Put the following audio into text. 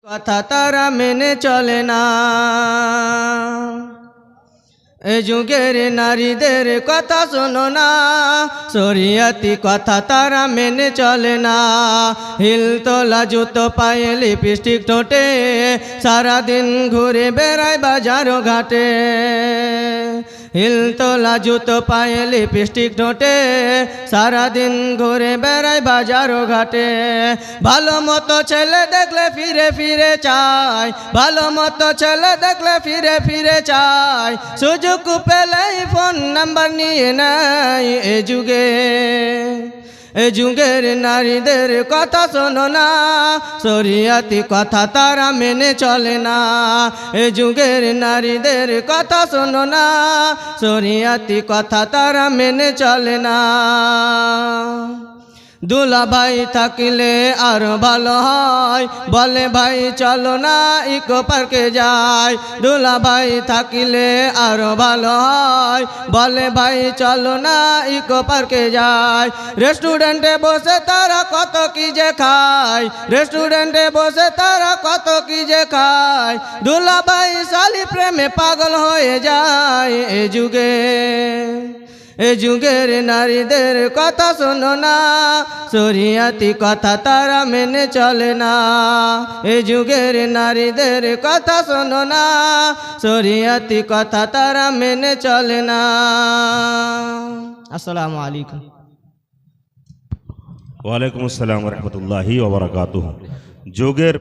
কথা তারা মেনে চলে না। এ যুগের নারীদের কথা শোনো না, শরিয়তি কথা তারা মেনে চলে না। হিল তোলা জুতো পায়ে লিপস্টিক ঠোঁটে, সারাদিন ঘুরে বেড়ায় বাজার ঘাটে। হিল তোলা জুতো পায়ে লিপস্টিক ঠোঁটে, সারাদিন ঘুরে বেড়ায় বাজার ঘাটে। ভালো মতো ছেলে দেখলে ফিরে ফিরে চায়, ভালো মতো ছেলে দেখলে ফিরে ফিরে চায়। সুযোগ পেলেই ফোন নাম্বার নিয়ে নেয়। এ যুগের নারীদের কথা শোনো না, শরিয়তি কথা তারা মেনে চলে না। এ যুগের নারীদের কথা শোনো না, শরিয়তি কথা তারা মেনে চলে না। দুলা ভাই থাকলে আরো ভালো হয়, বলে ভাই চলো না ইকো পার্কে যাই। দুলা ভাই থাকলে আরো ভালো হয়, বলে ভাই চলো না ইকো পার্কে যাই। রেস্টুরেন্টে বসে তারা কত কি যে খায়, রেস্টুরেন্টে বসে তারা কত কি যে খায়। দুলা ভাই শালি প্রেমে পাগল হয়ে যায়। এ যুগের নারীদের কথা শোনো না, শরিয়তি কথা তারা মেনে চলে না। এ যুগের নারীদের কথা শোনো না, শরিয়তি কথা তারা মেনে চলে না। আসসালামু আলাইকুম। ওয়ালাইকুম আসসালাম ওয়া রাহমাতুল্লাহি ওয়া বারাকাতুহু। যুগের